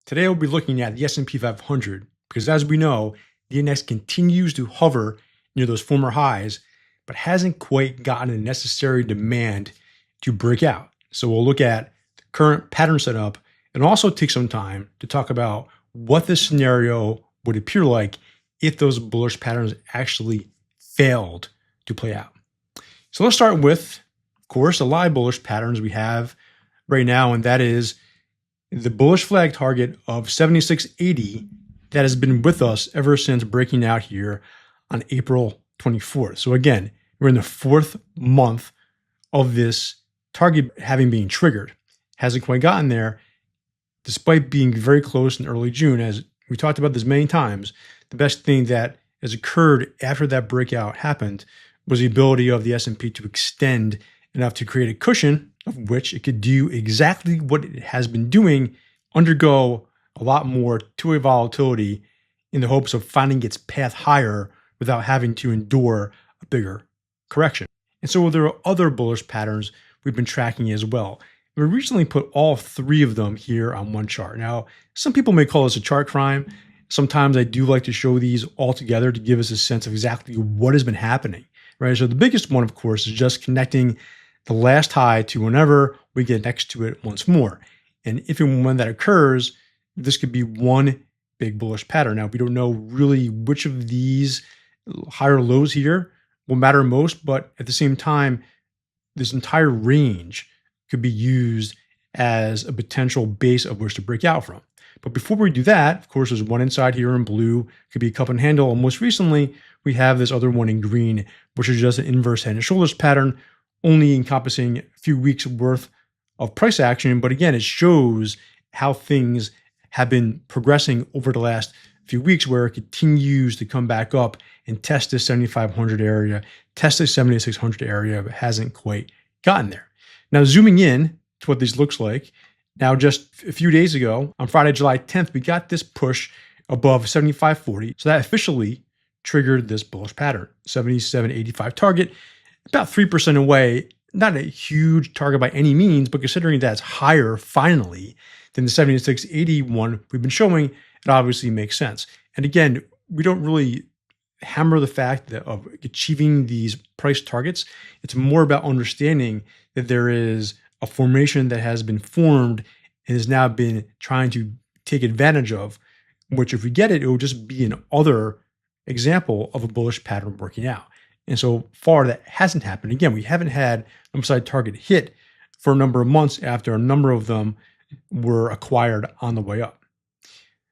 Today we'll be looking at the S&P 500 because, as we know, the index continues to hover near those former highs, but hasn't quite gotten the necessary demand to break out. So we'll look at the current pattern setup and also take some time to talk about what this scenario would appear like if those bullish patterns actually failed to play out. So let's start with, of course, the live bullish patterns we have right now, and that is the bullish flag target of 7680 that has been with us ever since breaking out here on April 24th. So again, we're in the fourth month of this target having been triggered. Hasn't quite gotten there, despite being very close in early June. As we talked about this many times, the best thing that has occurred after that breakout happened was the ability of the S&P to extend enough to create a cushion of which it could do exactly what it has been doing, undergo a lot more two-way volatility in the hopes of finding its path higher without having to endure a bigger correction. And so there are other bullish patterns we've been tracking as well. We recently put all three of them here on one chart. Now, some people may call this a chart crime. Sometimes I do like to show these all together to give us a sense of exactly what has been happening, right? So the biggest one, of course, is just connecting the last high to whenever we get next to it once more. And if and when that occurs, this could be one big bullish pattern. Now, we don't know really which of these higher lows here will matter most, but at the same time, this entire range could be used as a potential base of which to break out from. But before we do that, of course, there's one inside here in blue, could be a cup and handle. And most recently, we have this other one in green, which is just an inverse head and shoulders pattern, only encompassing a few weeks worth of price action. But again, it shows how things have been progressing over the last few weeks, where it continues to come back up and test the 7,500 area, test the 7,600 area, but hasn't quite gotten there. Now, zooming in to what this looks like, now just a few days ago, on Friday, July 10th, we got this push above 75.40. So that officially triggered this bullish pattern, 77.85 target, about 3% away. Not a huge target by any means, but considering that's higher finally than the 76.80 one we've been showing, it obviously makes sense. And again, we don't really hammer the fact that of achieving these price targets. It's more about understanding that there is a formation that has been formed and has now been trying to take advantage of, which if we get it, it will just be an other example of a bullish pattern working out. And so far that hasn't happened. Again, we haven't had an upside target hit for a number of months after a number of them were acquired on the way up.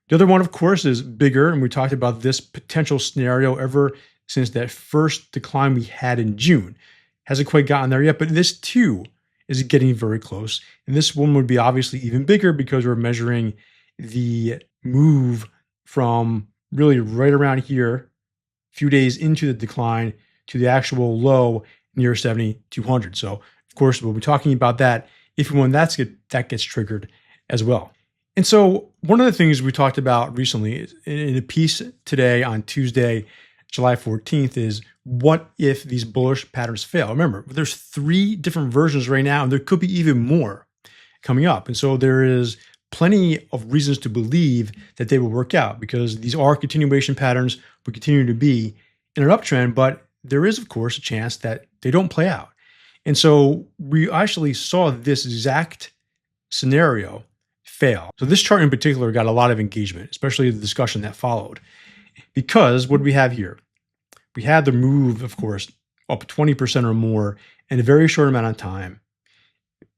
The other one, of course, is bigger, and we talked about this potential scenario ever since that first decline we had in June. Hasn't quite gotten there yet, but this too is getting very close. And this one would be obviously even bigger because we're measuring the move from really right around here, a few days into the decline, to the actual low near 7,200. So, of course, we'll be talking about that if and when that gets triggered as well. And so one of the things we talked about recently is in a piece today on Tuesday, July 14th, is what if these bullish patterns fail? Remember, there's three different versions right now, and there could be even more coming up. And so there is plenty of reasons to believe that they will work out because these are continuation patterns, will continue to be in an uptrend, but there is, of course, a chance that they don't play out. And so we actually saw this exact scenario fail. So this chart in particular got a lot of engagement, especially the discussion that followed. Because what do we have here? We had the move, of course, up 20% or more in a very short amount of time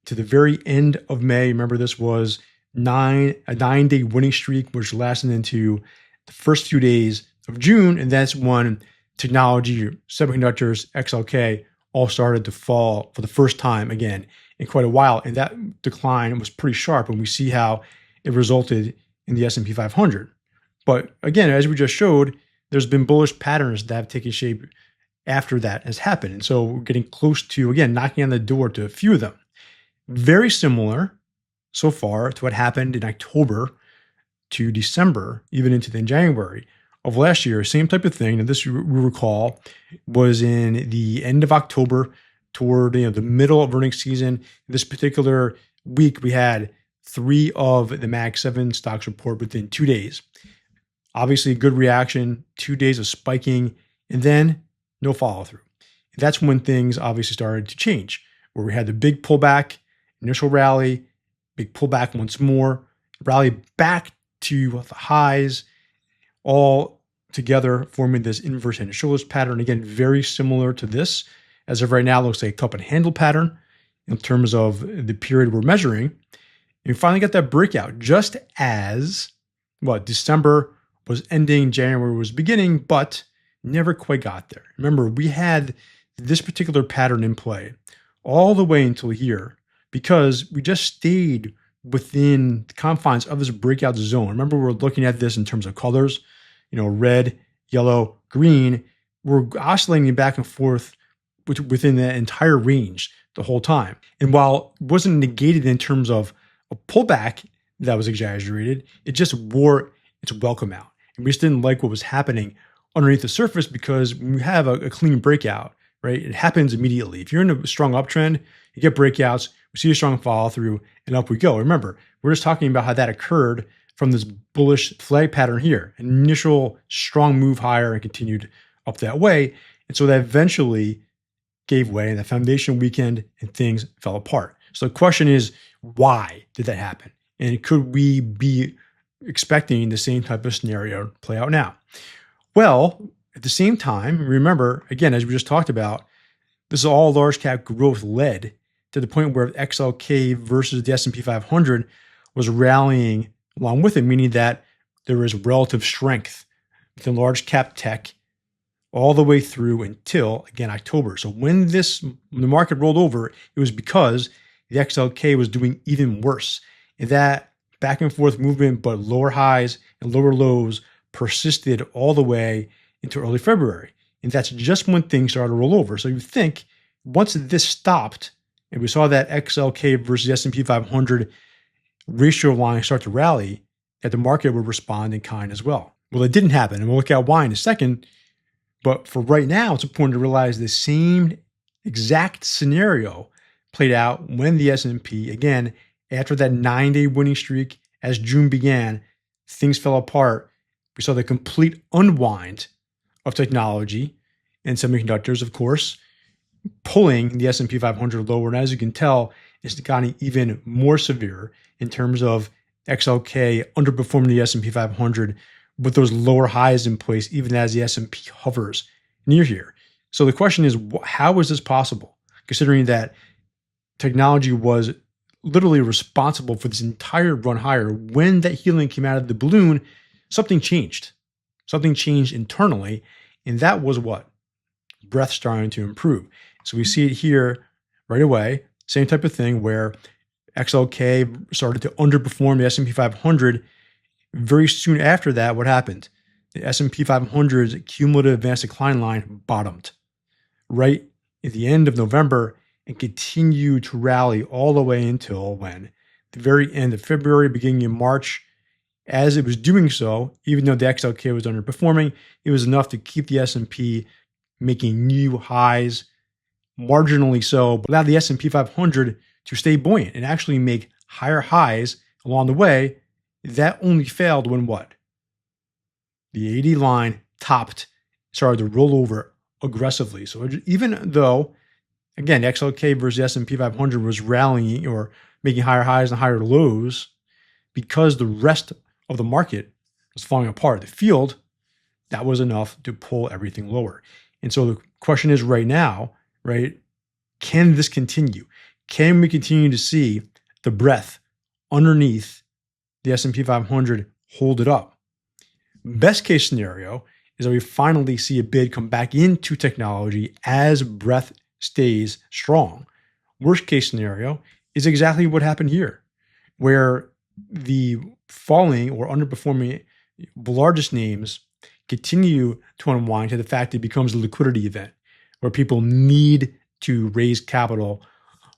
to the very end of May. Remember, this was a 9-day winning streak, which lasted into the first few days of June. And that's when technology, semiconductors, XLK all started to fall for the first time again in quite a while. And that decline was pretty sharp. And we see how it resulted in the S&P 500. But again, as we just showed, there's been bullish patterns that have taken shape after that has happened. And so we're getting close to, again, knocking on the door to a few of them. Very similar so far to what happened in October to December, even into then January of last year. Same type of thing. And this, we recall, was in the end of October toward the middle of earnings season. This particular week, we had 3 of the Mag 7 stocks report within 2 days. Obviously, good reaction, 2 days of spiking, and then no follow through. That's when things obviously started to change, where we had the big pullback, initial rally, big pullback once more, rally back to the highs, all together forming this inverse head and shoulders pattern. Again, very similar to this. As of right now, looks like a cup and handle pattern in terms of the period we're measuring. And we finally got that breakout just as December was ending, January was beginning, but never quite got there. Remember, we had this particular pattern in play all the way until here because we just stayed within the confines of this breakout zone. Remember, we're looking at this in terms of colors, red, yellow, green. We're oscillating back and forth within that entire range the whole time. And while it wasn't negated in terms of a pullback that was exaggerated, it just wore its welcome out. And we just didn't like what was happening underneath the surface because when we have a clean breakout, right, it happens immediately. If you're in a strong uptrend, you get breakouts, we see a strong follow through, and up we go. Remember, we're just talking about how that occurred from this bullish flag pattern here, an initial strong move higher and continued up that way. And so that eventually gave way and the foundation weakened and things fell apart. So the question is, why did that happen? And could we be expecting the same type of scenario play out now? Well, at the same time, remember, again, as we just talked about, this is all large cap growth led to the point where XLK versus the S&P 500 was rallying along with it, meaning that there is relative strength within large cap tech all the way through until, again, October. So when the market rolled over, it was because the XLK was doing even worse. And that back and forth movement, but lower highs and lower lows persisted all the way into early February. And that's just when things started to roll over. So you think once this stopped and we saw that XLK versus S&P 500 ratio line start to rally, that the market would respond in kind as well. Well, it didn't happen, and we'll look at why in a second. But for right now, it's important to realize the same exact scenario played out when the S&P, again, after that 9-day winning streak, as June began, things fell apart. We saw the complete unwind of technology and semiconductors, of course, pulling the S&P 500 lower. And as you can tell, it's gotten even more severe in terms of XLK underperforming the S&P 500 with those lower highs in place, even as the S&P hovers near here. So the question is, how is this possible? Considering that technology was literally responsible for this entire run higher. When that helium came out of the balloon, something changed. Something changed internally, and that was what? Breadth starting to improve. So we see it here right away, same type of thing where XLK started to underperform the S&P 500. Very soon after that, what happened? The S&P 500's cumulative advanced decline line bottomed right at the end of November and continued to rally all the way until when? The very end of February, beginning of March. As it was doing so, even though the XLK was underperforming, it was enough to keep the S&P making new highs, marginally so, but allowed the S&P 500 to stay buoyant and actually make higher highs along the way. That only failed when what? The 80 line topped, started to roll over aggressively. So even though, again, XLK versus S&P 500 was rallying or making higher highs and higher lows, because the rest of the market was falling apart, the field, that was enough to pull everything lower. And so the question is right now, right, can this continue? Can we continue to see the breadth underneath the S&P 500 hold it up? Best case scenario is that we finally see a bid come back into technology as breadth stays strong. Worst case scenario is exactly what happened here, where the falling or underperforming largest names continue to unwind to the fact it becomes a liquidity event where people need to raise capital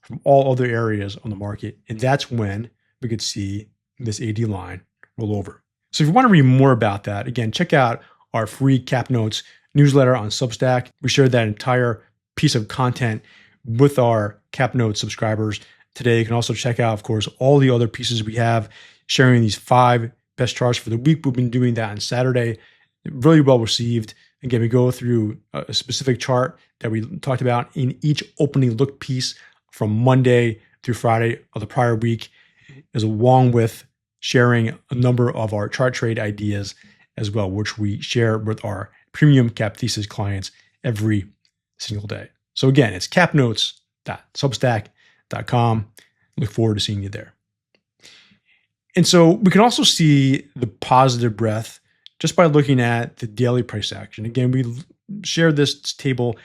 from all other areas on the market. And that's when we could see this AD line roll over. So if you want to read more about that, again, check out our free Cap Notes newsletter on Substack. We shared that entire piece of content with our Cap Notes subscribers today. You can also check out, of course, all the other pieces we have, sharing these 5 best charts for the week. We've been doing that on Saturday. Really well received. Again, we go through a specific chart that we talked about in each opening look piece from Monday through Friday of the prior week, as along with sharing a number of our chart trade ideas as well, which we share with our premium CappThesis clients every single day. So again, it's capnotes.substack.com. Look forward to seeing you there. And so we can also see the positive breath just by looking at the daily price action. Again, we share this table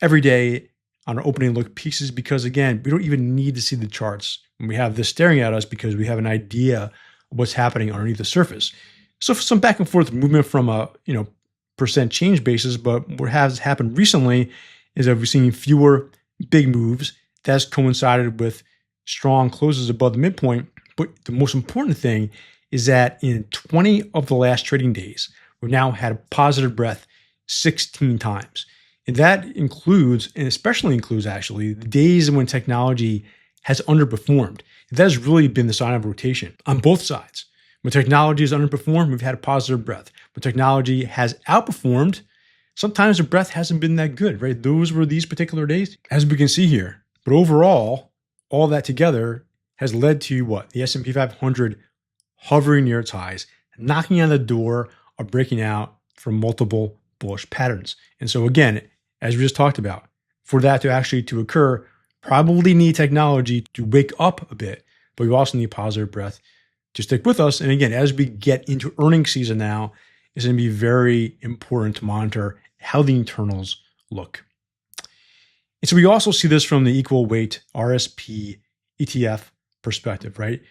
every day on our opening look pieces because, again, we don't even need to see the charts when we have this staring at us because we have an idea of what's happening underneath the surface. So some back and forth movement from a percent change basis, but what has happened recently is that we've seen fewer big moves. That's coincided with strong closes above the midpoint. But the most important thing is that in 20 of the last trading days, we've now had a positive breath 16 times. And that includes, and especially includes actually, the days when technology has underperformed. That has really been the sign of rotation on both sides. When technology has underperformed, we've had a positive breath. When technology has outperformed, sometimes the breath hasn't been that good, right? Those were these particular days, as we can see here. But overall, all that together has led to what? The S&P 500 hovering near its highs, knocking on the door of breaking out from multiple bullish patterns. And so again, as we just talked about, for that to actually occur, probably need technology to wake up a bit, but we also need positive breath to stick with us. And again, as we get into earnings season now, it's going to be very important to monitor how the internals look. And so we also see this from the equal weight RSP ETF perspective, right?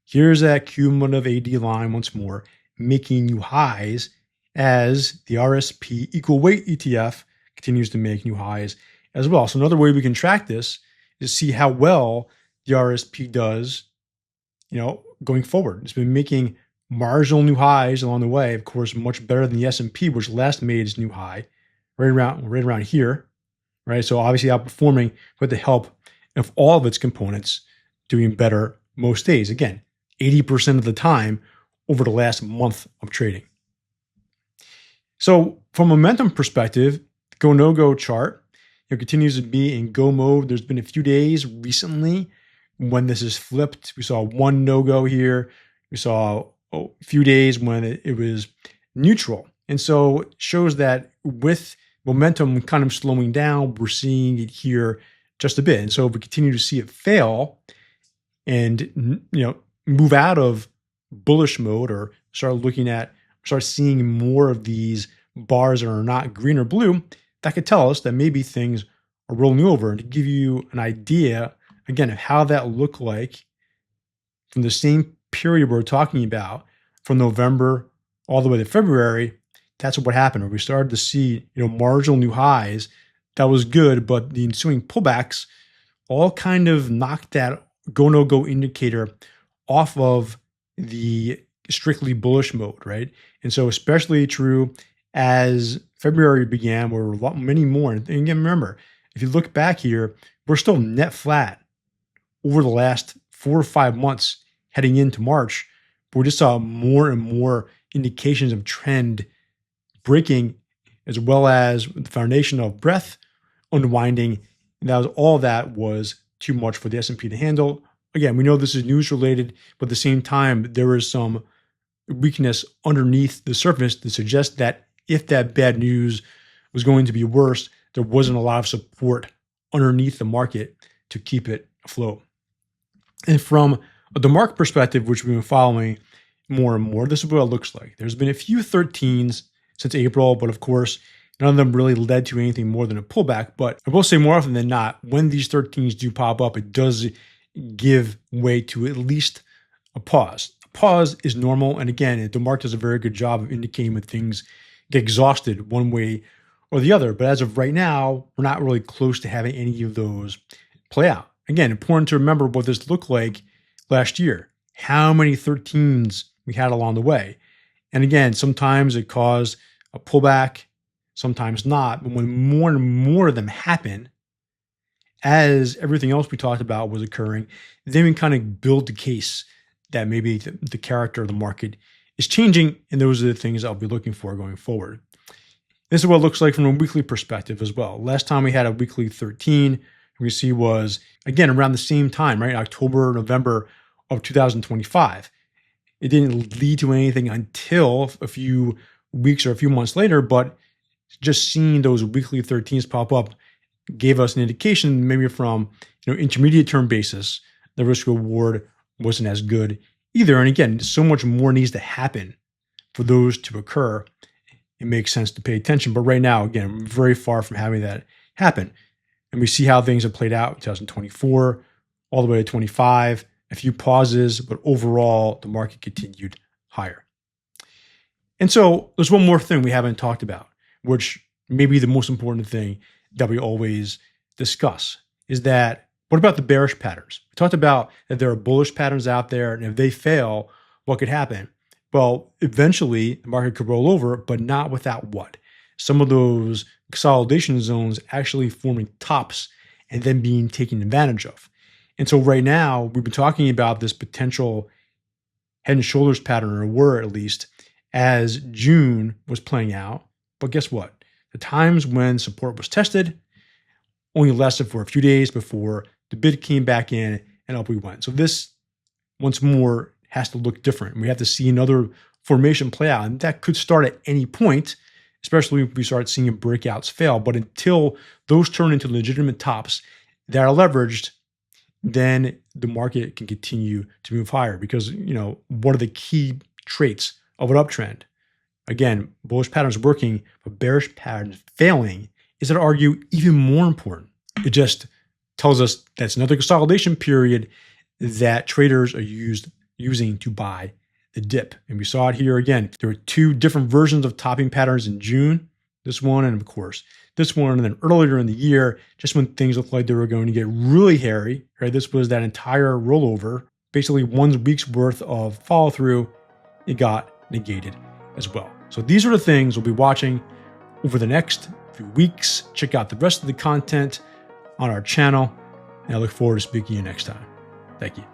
Here's that cumulative AD line once more, making new highs as the RSP equal weight ETF continues to make new highs as well. So another way we can track this is see how well the RSP does, going forward. It's been making marginal new highs along the way, of course, much better than the S&P, which last made its new high right around here, right? So obviously outperforming with the help of all of its components doing better most days. Again, 80% of the time over the last month of trading. So from a momentum perspective, the GoNoGo chart continues to be in go mode. There's been a few days recently when this is flipped. We saw one no-go here. We saw a few days when it was neutral. And so it shows that with momentum kind of slowing down, we're seeing it here just a bit. And so if we continue to see it fail and move out of bullish mode or start seeing more of these bars that are not green or blue, that could tell us that maybe things are rolling over. And to give you an idea, again, of how that looked like from the same period we're talking about, from November all the way to February, that's what happened. Where we started to see, marginal new highs. That was good, but the ensuing pullbacks all kind of knocked that go-no-go indicator off of the strictly bullish mode, right? And so especially true as February began, where many more. And again, remember, if you look back here, we're still net flat over the last 4 or 5 months heading into March, but we just saw more and more indications of trend breaking, as well as the foundation of breadth unwinding. And that was too much for the S&P to handle. Again, we know this is news related, but at the same time, there is some weakness underneath the surface to suggest that if that bad news was going to be worse, there wasn't a lot of support underneath the market to keep it afloat. And from a DeMark perspective, which we've been following more and more, this is what it looks like. There's been a few 13s since April, but of course, none of them really led to anything more than a pullback. But I will say more often than not, when these 13s do pop up, it does give way to at least a pause. A pause is normal. And again, DeMark does a very good job of indicating when things get exhausted one way or the other. But as of right now, we're not really close to having any of those play out. Again, important to remember what this looked like last year, how many 13s we had along the way. And again, sometimes it caused a pullback, sometimes not. But when more and more of them happen, as everything else we talked about was occurring, then we kind of build the case that maybe the character of the market is changing, and those are the things I'll be looking for going forward. This is what it looks like from a weekly perspective as well. Last time we had a weekly 13, we see was, again, around the same time, right? October, November of 2025. It didn't lead to anything until a few weeks or a few months later, but just seeing those weekly 13s pop up gave us an indication, maybe from intermediate term basis, the risk reward wasn't as good either. And again, so much more needs to happen for those to occur. It makes sense to pay attention. But right now, again, we're very far from having that happen. And we see how things have played out in 2024, all the way to 25, a few pauses, but overall, the market continued higher. And so there's one more thing we haven't talked about, which may be the most important thing that we always discuss, is that what about the bearish patterns? We talked about that there are bullish patterns out there, and if they fail, what could happen? Well, eventually the market could roll over, but not without what? Some of those consolidation zones actually forming tops and then being taken advantage of. And so right now, we've been talking about this potential head and shoulders pattern, or were at least, as June was playing out. But guess what? The times when support was tested only lasted for a few days before the bid came back in and up we went. So this, once more, has to look different. We have to see another formation play out, and that could start at any point, especially if we start seeing breakouts fail. But until those turn into legitimate tops that are leveraged, then the market can continue to move higher. Because, what are the key traits of an uptrend? Again, bullish patterns working, but bearish patterns failing is, I'd argue, even more important. It just tells us that's another consolidation period that traders are using to buy the dip. And we saw it here again. There were two different versions of topping patterns in June, this one, and of course, this one. And then earlier in the year, just when things looked like they were going to get really hairy, right? This was that entire rollover, basically 1 week's worth of follow through. It got negated as well. So these are the things we'll be watching over the next few weeks. Check out the rest of the content on our channel, and I look forward to speaking to you next time. Thank you.